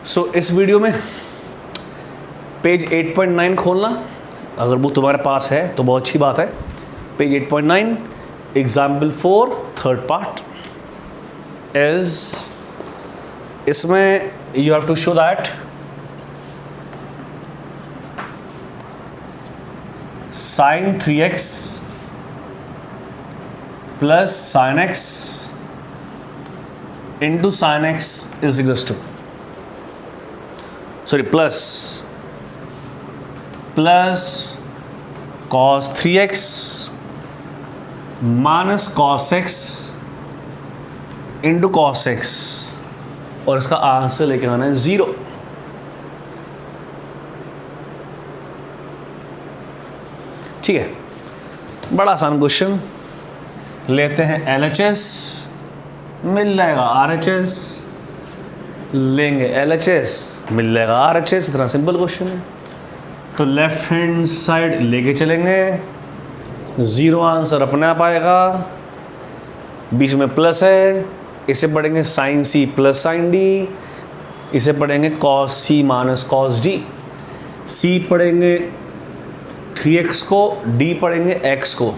सो इस वीडियो में पेज 8.9 खोलना, अगर वो तुम्हारे पास है तो बहुत अच्छी बात है। Page 8.9 example 4 third part is, इसमें you have to show that sin 3x plus sin x into sin x is equals to, plus cos 3x minus cos x into cos x, और इसका आंसर लेके आना है 0। ठीक है, बड़ा आसान क्वेश्चन। लेते हैं LHS, मिल जाएगा RHS, लेंगे LHS, मिल जाएगा RHS। इतना सिंपल क्वेश्चन है। तो लेफ्ट हैंड साइड लेके चलेंगे, 0 आंसर अपने आप आएगा। बीच में प्लस है, इसे पढ़ेंगे sin C plus sin D, इसे पढ़ेंगे cos C minus cos D। C पढ़ेंगे 3x को, D पढ़ेंगे x को।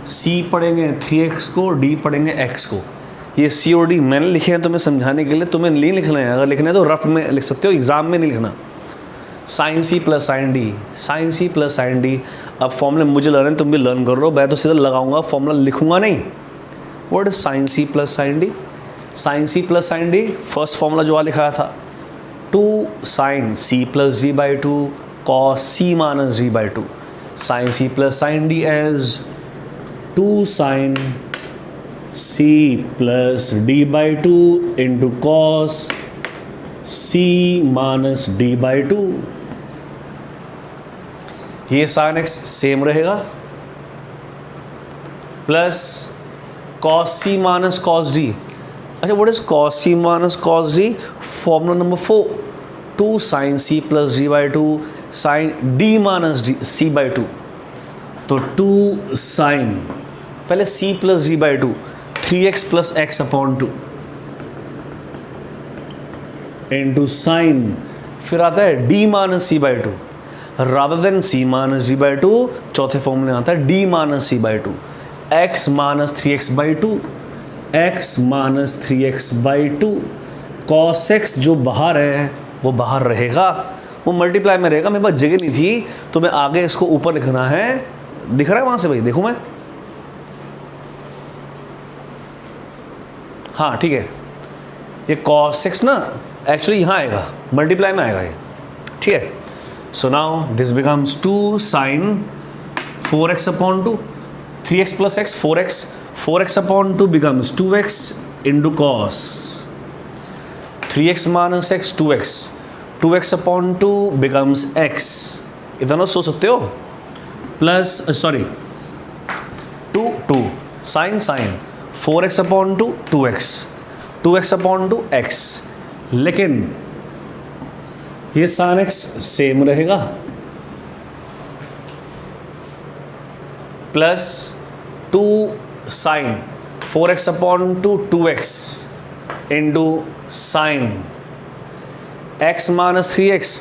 C पढ़ेंगे 3x को, D पढ़ेंगे x को। ये C और D मैंने लिखे हैं तुम्हें समझाने के लिए, तुम्हें नहीं लिखना है। अगर लिखना है तो रफ में लिख सकते हो, एग्जाम में नहीं लिखना। sin C plus sin D, sin C plus sin D। अब फॉर्मूला मुझे लर्न है, तुम भी लर्न कर रहे हो। मैं तो सीधा लगाऊंगा, फॉर्मूला लिखूंगा नहीं। What is sin C plus sin D? sin C plus sin D, first formula जो लिखाया था, 2 sin C plus D by 2 cos C minus D by 2। sin C plus sin D as 2 sin C plus D by 2 into cos C minus D by 2। ये sin x same रहेगा, plus cos C minus cos D। अच्छा, what is cos C minus cos D? Formula number 4, 2 sin C plus D by 2 sin D minus C by 2। तो 2 sin, पहले C plus D by 2, 3x plus x upon 2 into sine, फिर आता है D minus C by 2, rather than C minus D by 2, चौथे फॉर्मूले आता है D minus C by 2, x minus 3x by 2, x minus 3x by 2। cos x जो बाहर है वो बाहर रहेगा, वो मल्टीप्लाई में रहेगा। मेरे पास जगह नहीं थी तो मैं आगे इसको ऊपर लिखना है। दिख रहा है वहां से भाई? देखूं मैं? हाँ ठीक है, ये cos x ना एक्चुअली यहाँ आएगा, मल्टीप्लाई में आएगा ये। ठीक है, so now this becomes 2 sin 4x upon 2, 3x plus x 4x, 4x upon 2 becomes 2x into cos 3x minus x 2x, 2x upon 2 becomes x। इतना सोच सकते हो, plus sorry 2 sine 4x upon 2 2x, 2x upon 2 x। लेकिन ये sin x same रहेगा, plus 2 sin 4x upon 2 2x into sine x minus 3x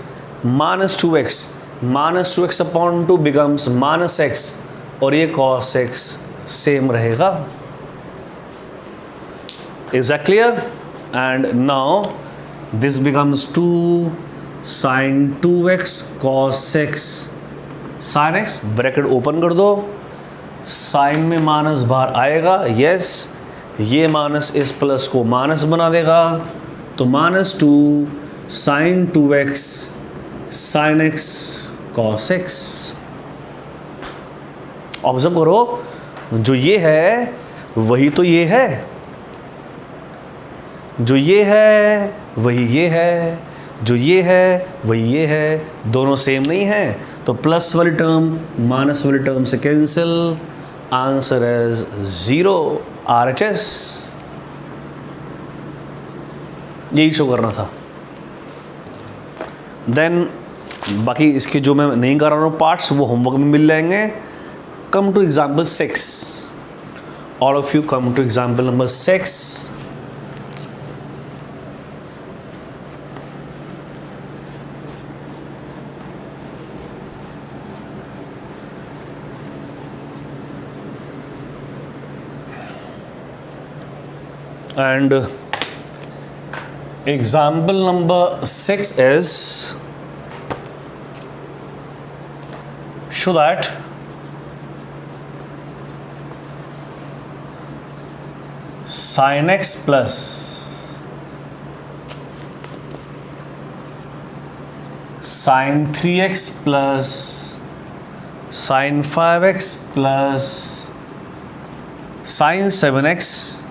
minus 2x upon 2 becomes minus x, और ये cos x same रहेगा। Is that clear? And now this becomes 2 sin 2x cos x, sin x bracket open कर दो, sign में minus बाहर आएगा, yes, ये minus इस प्लस को माइनस बना देगा, तो minus 2 sin 2x sin x cos x। Observe करो, जो ये है वही तो ये है, जो ये है वही ये है, जो ये है वही ये है, दोनों सेम नहीं है। तो प्लस वाली टर्म माइनस वाली टर्म से कैंसिल, आंसर इज 0 RHS। यही शो करना था। देन बाकी इसके जो मैं नहीं कर रहा हूँ पार्ट्स, वो होमवर्क में मिल जाएंगे। Come to example 6, all of you come to example number 6। and example number 6 is, show that sin x plus sin 3x plus sin 5x plus sin 7x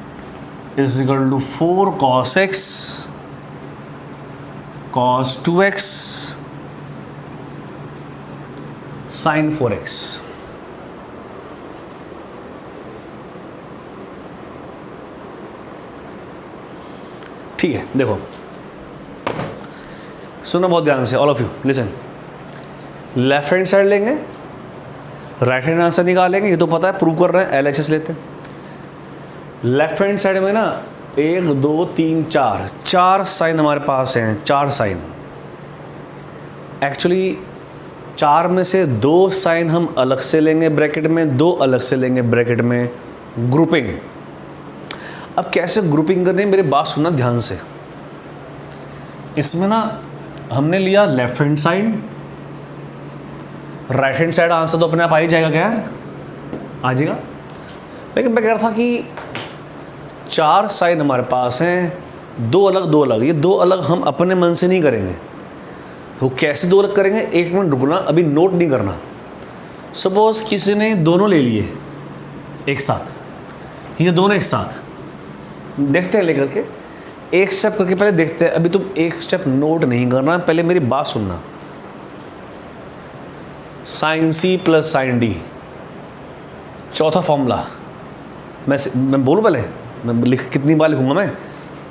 is equal to 4 cos x cos 2x sin 4x। ठीक है, देखो सुनो बहुत ध्यान से, all of you listen. Left hand side लेंगे, right hand answer निकालेंगे, ये तो पता है, प्रूव कर रहे हैं, LHS लेते हैं। लेफ्ट हैंड साइड में ना 1 2 3 4 साइन हमारे पास हैं, 4 साइन। एक्चुअली 4 में से 2 साइन हम अलग से लेंगे ब्रैकेट में, 2 अलग से लेंगे ब्रैकेट में, ग्रुपिंग। अब कैसे ग्रुपिंग करनी है, मेरी बात सुनना ध्यान से। इसमें ना हमने लिया left hand side, right hand side answer तो अपने आप आ ही जाएगा, क्या यार आ जाएगा। लेकिन मैं कह रहा था कि 4 साइन हमारे पास हैं, 2 अलग 2 अलग, ये 2 अलग हम अपने मन से नहीं करेंगे। तो कैसे 2 अलग करेंगे, 1 मिनट रुकना, अभी नोट नहीं करना। सपोज किसी ने दोनों ले लिए एक साथ, ये दोनों एक साथ, देखते हैं लेकर के, एक स्टेप करके पहले देखते हैं। अभी तुम एक स्टेप नोट नहीं करना, पहले मेरी बात सुनना। Sine C plus sine D, चौथा फॉर्मूला, मैं बोलूँ पहले, मैं लिख कितनी बार लिखूंगा मैं,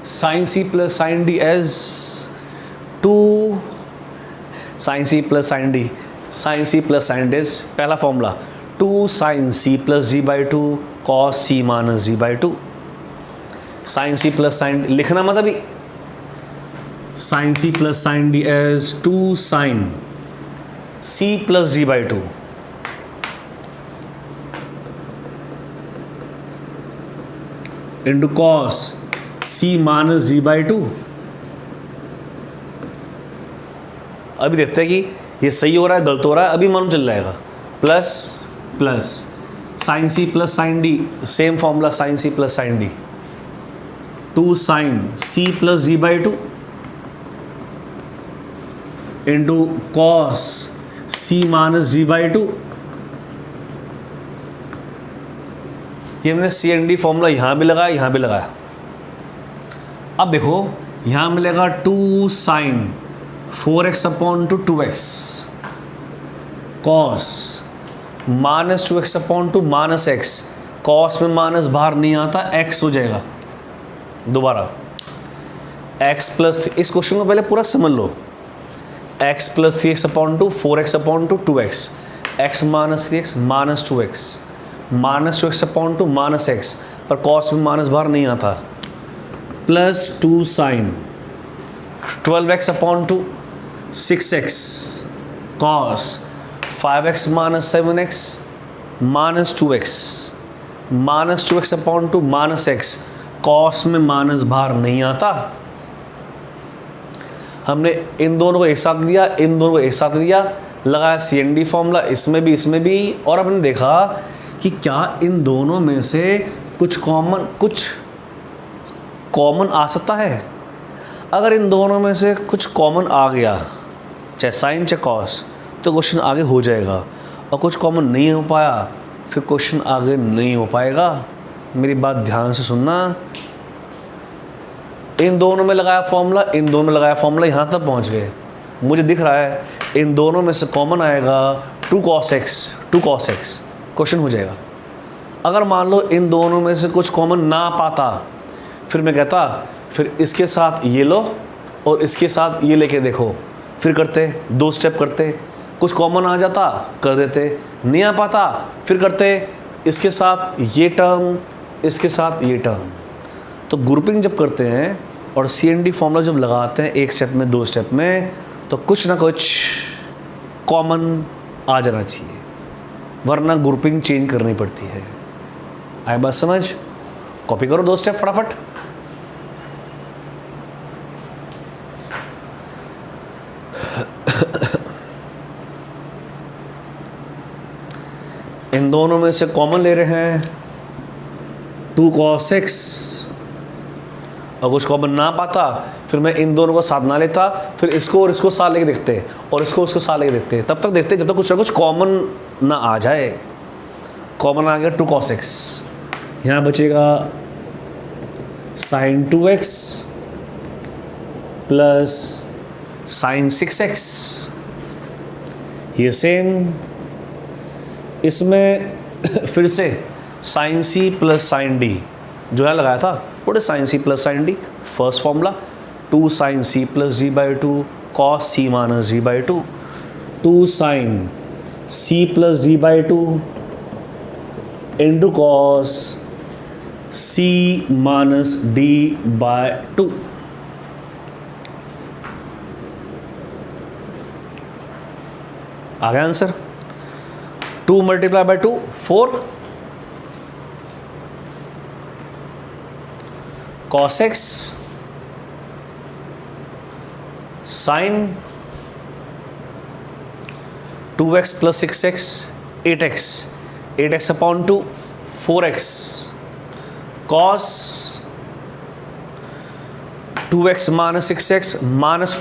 sine C plus sine D as 2 sine C plus sine D, sine C plus sine D as पहला formula 2 sine C plus D by 2 cos C minus D by 2। Sine C plus sine लिखना मत अभी, sine C plus sine D as 2 sine C plus D by 2 into cos C minus D by 2। अभी देखते हैं कि ये सही हो रहा है गलत हो रहा है, अभी मालूम चल जाएगा। Plus plus sine C plus sine D, same formula sine C plus sine D, 2 sine C plus D by 2 into cos C minus D by 2। ये हमने सी एंड डी फॉर्मूला यहाँ भी लगाया, यहाँ भी लगाया। अब देखो यहाँ मिलेगा 2 sine 4x upon two 2x cos minus 2x upon two minus x, cos में माइनस बाहर नहीं आता, x हो जाएगा। दोबारा x प्लस, इस क्वेश्चन को पहले पूरा समझ लो, x plus 3x upon two 4x upon two 2x, x minus 3x minus 2x minus 2x upon two minus x, पर कॉस में माइनस बाहर नहीं आता, plus 2 sine 12x upon two 6x cos 5x minus 7x minus 2x upon two minus x, cos में minus बाहर नहीं आता। हमने इन दोनों को एक साथ दिया, इन दोनों को एक साथ दिया, लगाया सी एन डी फॉर्मूला, इसमें भी, और हमने देखा कि क्या इन दोनों में से कुछ कॉमन आ सकता है। अगर इन दोनों में से कुछ कॉमन आ गया, चाहे साइन चाहे कॉस, तो क्वेश्चन आगे हो जाएगा। और कुछ कॉमन नहीं हो पाया, फिर क्वेश्चन आगे नहीं हो पाएगा। मेरी बात ध्यान से सुनना, इन दोनों में लगाया फॉर्मूला, इन दोनों में लगाया फॉर्मूला, यहाँ तक पहुँच गए। मुझे दिख रहा है इन दोनों में से कॉमन आएगा 2 cos x, क्वेश्चन हो जाएगा। अगर मान लो इन दोनों में से कुछ कॉमन ना पाता, फिर मैं कहता फिर इसके साथ ये लो और इसके साथ ये लेके देखो, फिर करते 2 स्टेप करते, कुछ कॉमन आ जाता कर देते, नहीं आ पाता फिर करते इसके साथ ये टर्म, इसके साथ ये टर्म। तो ग्रुपिंग जब करते हैं और सी एन डी फॉर्मूला जब लगाते हैं 1 स्टेप में 2 स्टेप में, तो कुछ ना कुछ कॉमन आ जाना चाहिए, वरना ग्रुपिंग चेंज करनी पड़ती है। आए बात समझ? कॉपी करो 2 स्टेप फटाफट, इन दोनों में से कॉमन ले रहे हैं 2 cos x, और कुछ कॉमन ना पाता फिर मैं इन दोनों को साथ ना लेता, फिर इसको और इसको साथ लेके देखते और इसको उसको साथ लेके देखते, तब तक देखते जब तक कुछ ना कुछ कॉमन ना आ जाए। कॉमन आ गया 2 cos x, यहाँ बचेगा sin 2x plus sin 6x। ये सेम इसमें फिर से sin c plus sin d जो है लगाया था, what is sin c plus sin d? First formula 2 sin c plus d by 2 cos c minus d by 2, 2 sin c plus d by 2 into cos c minus d by 2। आ गया answer. 2 multiply by 2 4 cos x sin 2x plus 6x 8x 8x upon 2 4x cos 2x minus 6x minus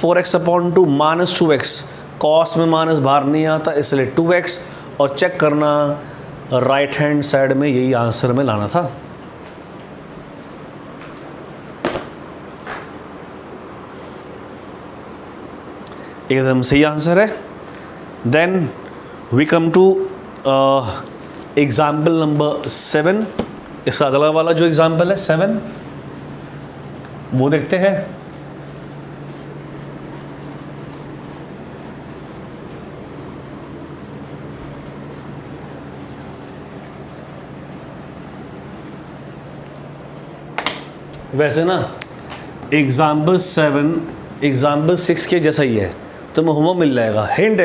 4x upon 2 minus 2x। cos में minus बाहर नहीं आता इसलिए 2x, और check करना right hand side में यही आंसर में लाना था। एकदम सही आंसर है। Then we come to example number 7। इसका अगला वाला जो एग्जाम्पल है 7 वो देखते हैं। वैसे ना एग्जाम्पल 7 एग्जाम्पल 6 के जैसा ही है, तो मैं होमवर्क मिल जाएगा। हिंट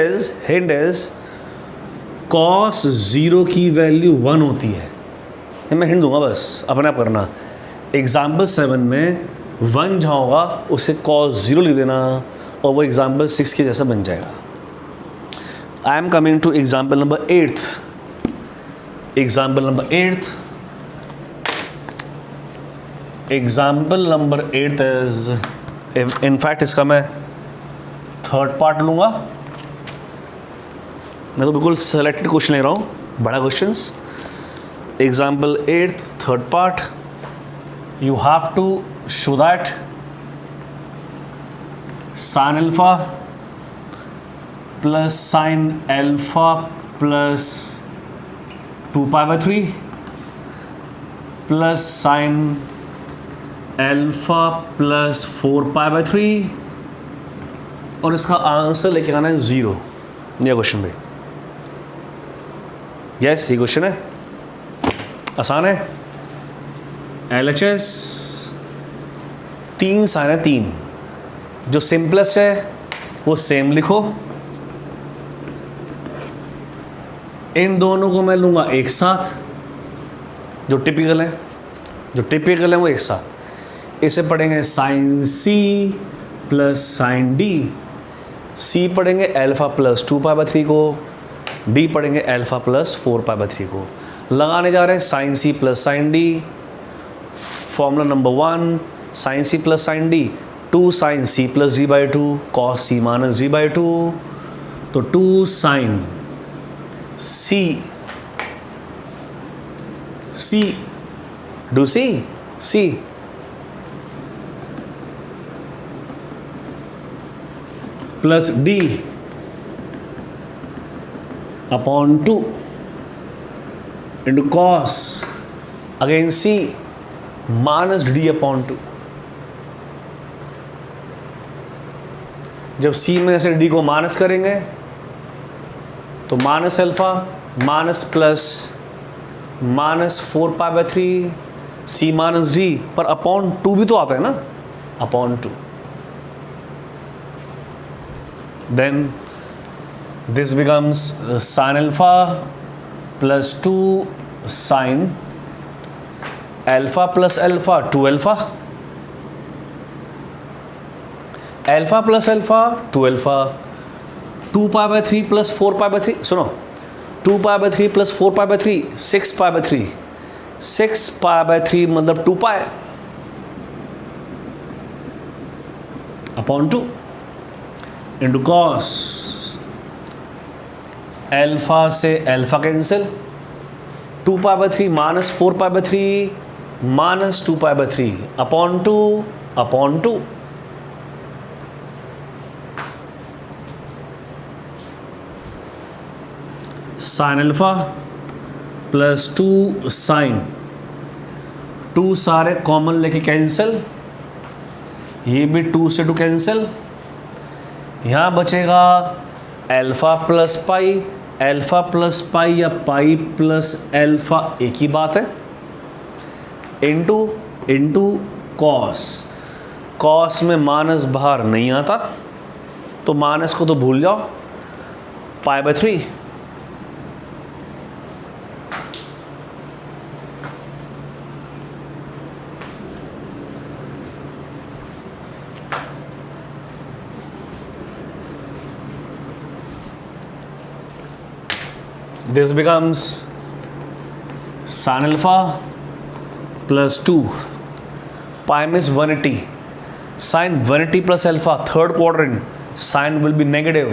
इज cos 0 की वैल्यू 1 होती है, मैं हिंट दूंगा बस अपने आप करना। एग्जाम्पल 7 में 1 जहाँ होगा उसे cos 0 लिख देना और वो एग्जाम्पल 6 के जैसा बन जाएगा। I am coming to example number 8। Example number 8 is in fact इसका मैं थर्ड पार्ट लूँगा। मैं तो बिल्कुल सेलेक्टेड क्वेश्चन ले रहा हूँ, बड़ा questions. Example 8 third part, you have to show that sine alpha plus sine alpha plus 2π/3 plus sine alpha plus 4π/3 और इसका आंसर लेके आना है 0। ये क्वेश्चन भाई, यस ये क्वेश्चन है, आसान है। LHS 3 साइन है 3, जो सिंपलेस्ट है वो सेम लिखो। इन दोनों को मैं लूँगा एक साथ, जो टिपिकल है वो एक साथ। इसे पढ़ेंगे sine C plus sine D, C पढ़ेंगे अल्फा प्लस 2π/3 को, D पढ़ेंगे अल्फा प्लस 4π/3 को। लगाने जा रहे हैं sine C plus sine D। Formula number 1 sine C plus sine D 2 sine C plus D by 2 cos C minus D by 2। तो 2 sine C do C plus D upon 2 into cos again C minus D upon 2। जब C में से D को minus करेंगे तो minus alpha minus plus minus 4π/3 C minus D पर upon 2 भी तो आता है ना, upon 2। then this becomes sin alpha plus 2 sin alpha plus alpha 2 alpha plus alpha 2 alpha 2π/3 plus 4π/3। सुनो 2 pi by 3 plus 4 pi by 3 6 pi by 3, 6 pi by 3 मतलब 2 pi upon 2 into cos, alpha से alpha cancel, 2 pi by 3 minus 4 pi by 3 minus 2 pi by 3 upon 2 sine alpha plus 2 sine, 2 सारे common लेके cancel, ये भी 2 से 2 cancel, यहाँ बचेगा alpha plus pi, alpha plus pi या पाई प्लस एल्फा एक ही बात है, इंटू कॉस, कॉस में माइनस बाहर नहीं आता तो माइनस को तो भूल जाओ, पाई by 3 this becomes sin alpha plus 2 pi means 180, sin 180 plus alpha third quadrant sin will be negative,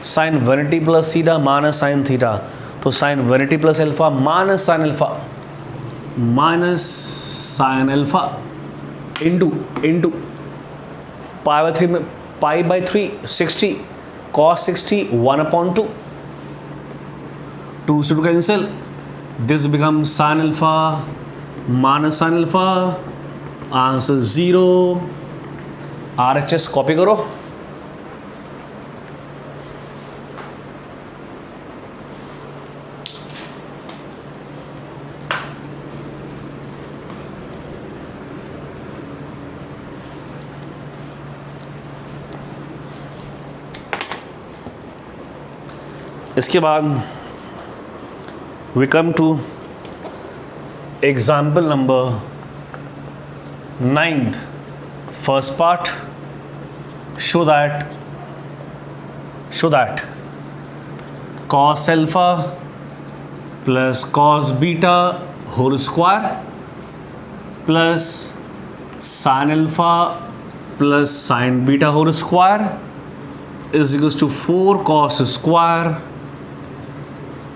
sin 180 plus theta minus sin theta, तो sin 180 plus alpha minus sin alpha into pi by 3 में pi by 3 60 cos 60 1 upon 2, 2 से 2 cancel, this become sin alpha minus sin alpha, answer 0। RHS copy करो, इसके बाद we come to example number 9th, first part, show that cos alpha plus cos beta whole square plus sin alpha plus sin beta whole square is equals to 4 cos square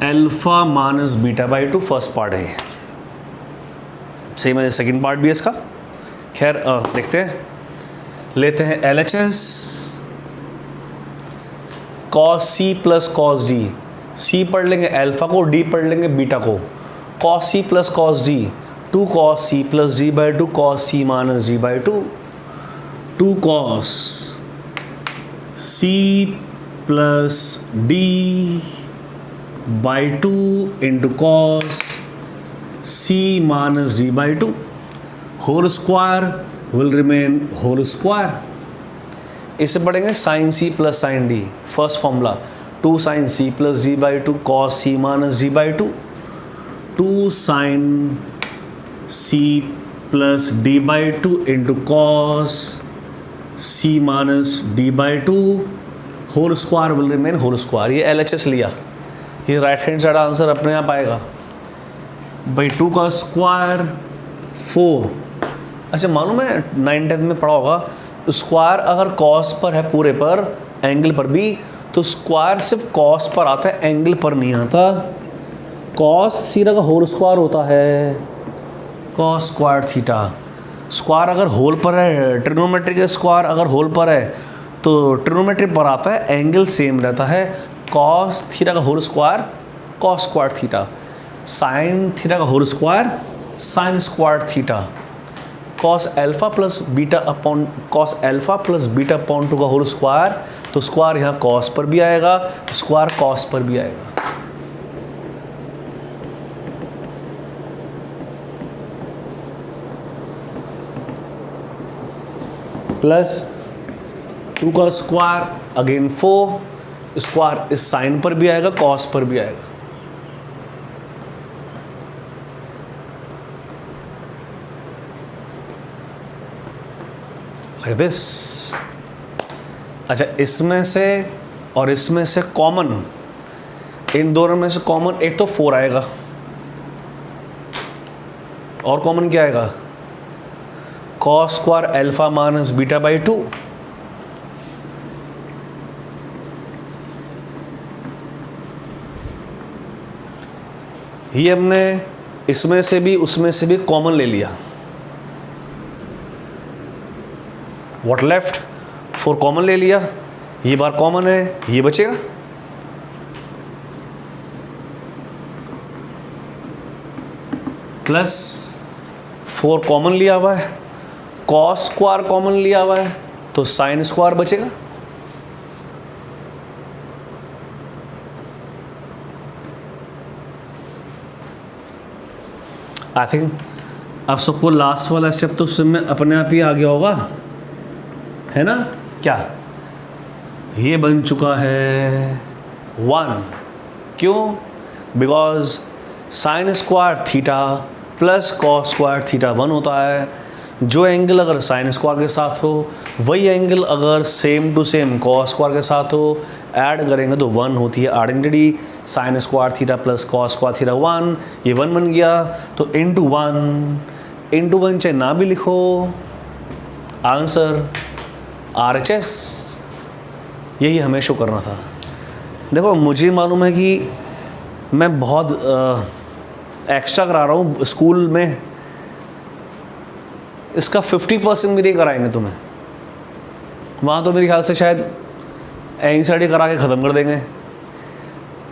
alpha minus beta by 2, first part है। सही में second part भी है इसका। खैर देखते हैं, लेते हैं LHS, cos C plus cos D, C पढ़ लेंगे अल्फा को, डी पढ़ लेंगे बीटा को, cos C plus cos D 2 cos C plus D by 2 cos C minus D by 2, 2 cos C plus D by 2 into cos C minus D by 2, whole square will remain whole square. इसे पढ़ेंगे sine C plus sine D, first formula 2 sine C plus D by 2 cos C minus D by 2, 2 sine C plus D by 2 into cos C minus D by 2, whole square will remain whole square. ये LHS लिया, ये right hand side answer अपने आप आएगा भाई 2 का square 4। अच्छा मालूम है 9th-10th में पढ़ा होगा, स्क्वायर अगर कॉस पर है पूरे पर, एंगल पर भी, तो स्क्वायर सिर्फ कॉस पर आता है, एंगल पर नहीं आता। कॉस थीटा का होल स्क्वायर होता है कॉस स्क्वायर थीटा। स्क्वायर अगर होल पर है, ट्रिग्नोमेट्री का स्क्वायर अगर होल पर है तो ट्रिग्नोमेट्री पर आता है, एंगल सेम रहता है। कॉस थीटा का whole square cos square theta, sine theta का whole square sine square theta, cos alpha plus beta upon cos alpha plus beta upon 2 का होल स्क्वायर, तो स्क्वायर यहाँ कॉस पर भी आएगा, स्क्वायर कॉस पर भी आएगा। प्लस 2 का स्क्वायर अगेन 4, स्क्वायर इस साइन पर भी आएगा, कॉस पर भी आएगा। Like this. अच्छा इसमें से और इसमें से कॉमन, इन दोनों में से कॉमन एक तो 4 आएगा, और कॉमन क्या आएगा, cos square alpha minus beta by 2। ये हमने इसमें से भी उसमें से भी कॉमन ले लिया। व्हाट लेफ्ट, 4 कॉमन ले लिया, ये बार कॉमन है, ये बचेगा। प्लस 4 कॉमन लिया हुआ है, कॉस स्क्वायर कॉमन लिया हुआ है, तो साइन स्क्वायर बचेगा। आई थिंक अब सबको लास्ट वाला स्टेप तो उसमें अपने आप ही आ गया होगा, है ना। क्या ये बन चुका है 1, क्यों, because sign square theta plus cos square theta 1 होता है। जो एंगल अगर साइन स्क्वायर के साथ हो, वही एंगल अगर same to same cos square के साथ हो, ऐड करेंगे तो 1 होती है identity. Sine square theta plus cos square theta 1, ये 1 बन गया। तो इंटू 1 चाहे ना भी लिखो, आंसर RHS, यही हमें शो करना था। देखो मुझे मालूम है कि मैं बहुत एक्स्ट्रा करा रहा हूँ स्कूल में, इसका 50% भी नहीं कराएंगे तुम्हें। वहाँ तो मेरे ख्याल से शायद NCERT करा के ख़त्म कर देंगे।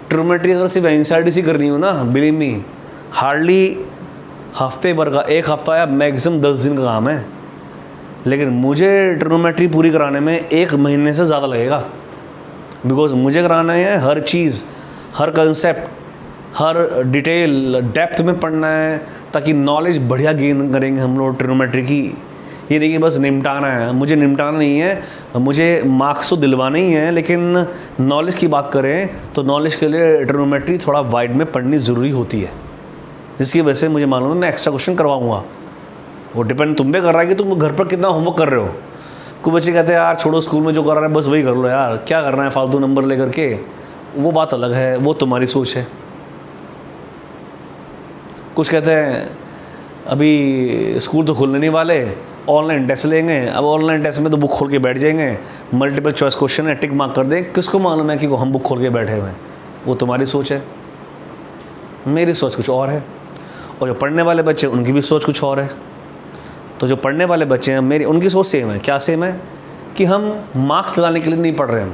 ट्रिग्नोमेट्री अगर सिर्फ NCERT करनी हो ना, बिलीव मी, हार्डली हफ्ते भर का, एक हफ्ता या मैक्सिमम 10 दिन का काम है। लेकिन मुझे ट्रिग्नोमेट्री पूरी कराने में 1 महीने से ज़्यादा लगेगा, बिकॉज मुझे कराना है हर चीज़, हर कंसेप्ट, हर डिटेल डेप्थ में पढ़ना है, ताकि नॉलेज बढ़िया गेन करेंगे हम लोग ट्रिग्नोमेट्री की। ये नहीं कि बस निपटाना है, मुझे निपटाना नहीं है, मुझे मार्क्स तो दिलवाने ही हैं, लेकिन नॉलेज की बात करें तो नॉलेज के लिए ट्रिग्नोमेट्री थोड़ा वाइड में पढ़नी ज़रूरी होती है। जिसकी वजह से मुझे मालूम है मैं एक्स्ट्रा क्वेश्चन करवाऊँगा। वो डिपेंड तुम पे कर रहा है कि तुम घर पर कितना होमवर्क कर रहे हो। कुछ बच्चे कहते हैं यार छोड़ो, स्कूल में जो कर रहा है बस वही कर लो यार, क्या करना है फालतू नंबर लेकर के। वो बात अलग है, वो तुम्हारी सोच है। कुछ कहते हैं अभी स्कूल तो खुलने नहीं वाले, ऑनलाइन टेस्ट लेंगे। अब ऑनलाइन टेस्ट में तो बुक खोल के बैठ जाएंगे, मल्टीपल चॉइस क्वेश्चन है, टिक मार्क कर दें। किसको मालूम है कि हम बुक खोल के बैठे हुए हैं। वो तुम्हारी सोच है, मेरी सोच कुछ और है। और जो पढ़ने वाले बच्चे उनकी भी सोच कुछ और है। तो जो पढ़ने वाले बच्चे हैं मेरी, उनकी सोच सेम है। क्या सेम है, कि हम मार्क्स लाने के लिए नहीं पढ़ रहे। हम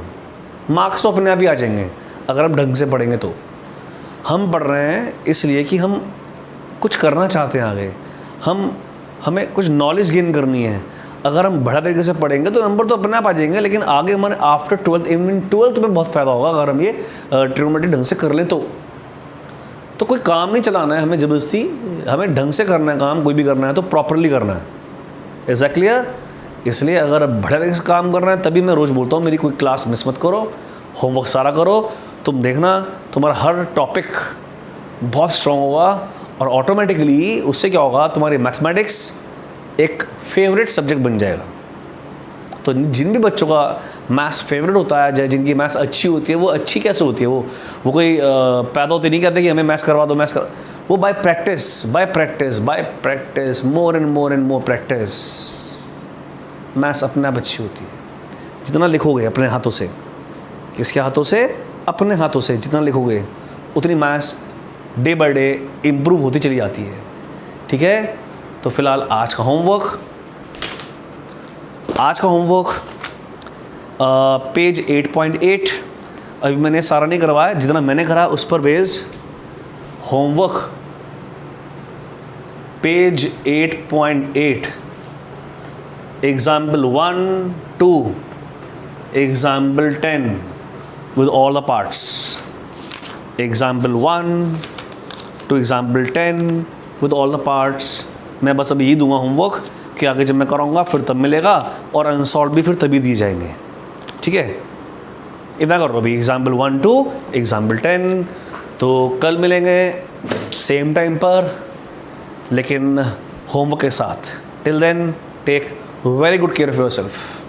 मार्क्स तो अपने आप ही आ जाएंगे अगर हम ढंग से पढ़ेंगे। तो हम पढ़ रहे हैं इसलिए कि हम कुछ करना चाहते हैं आगे, हमें कुछ नॉलेज गेन करनी है। अगर हम बढ़िया तरीके से पढ़ेंगे तो नंबर तो अपने आप आ जाएंगे, लेकिन आगे हमारे आफ्टर 12th, इवन 12th में बहुत फ़ायदा होगा अगर हम ये ट्रिग्नोमेट्री ढंग से कर लें। तो कोई काम नहीं चलाना है हमें ज़बरदस्ती, हमें ढंग से करना है काम। कोई भी करना है तो प्रॉपरली करना है। एग्जैक्टली। इसलिए अगर बढ़िया तरीके से काम करना है तभी मैं रोज़ बोलता हूँ मेरी कोई क्लास मिस मत करो, होमवर्क सारा करो। तुम देखना तुम्हारा हर टॉपिक बहुत स्ट्रॉन्ग होगा, और ऑटोमेटिकली उससे क्या होगा, तुम्हारी मैथमेटिक्स एक फेवरेट सब्जेक्ट बन जाएगा। तो जिन भी बच्चों का मैथ्स फेवरेट होता है, जिनकी मैथ्स अच्छी होती है, वो अच्छी कैसे होती है, वो कोई पैदा होते नहीं कहते कि हमें मैथ्स करवा दो, मैथ्स कर। वो bye practice, more and more practice, maths अपने आप अच्छी होती है। जितना लिखोगे अपने हाथों से, किसके हाथों से, अपने हाथों से जितना लिखोगे, उतनी maths day by day improve होती चली जाती है। ठीक है। तो फिलहाल आज का होमवर्क पेज 8.8 अभी मैंने सारा नहीं करवाया, जितना मैंने करा उस पर based homework page 8.8 example 1 to example 10 with all the parts, example 1 to example 10 with all the parts। मैं बस अभी यही दूंगा होमवर्क कि आगे जब मैं कराऊंगा फिर तब मिलेगा, और अनसॉल्व भी फिर तभी दिए जाएंगे। ठीक है। इतना करो अभी, एग्जाम्पल 1 to एग्जाम्पल 10। तो कल मिलेंगे सेम टाइम पर, लेकिन होमवर्क के साथ। Till then take very good care of yourself.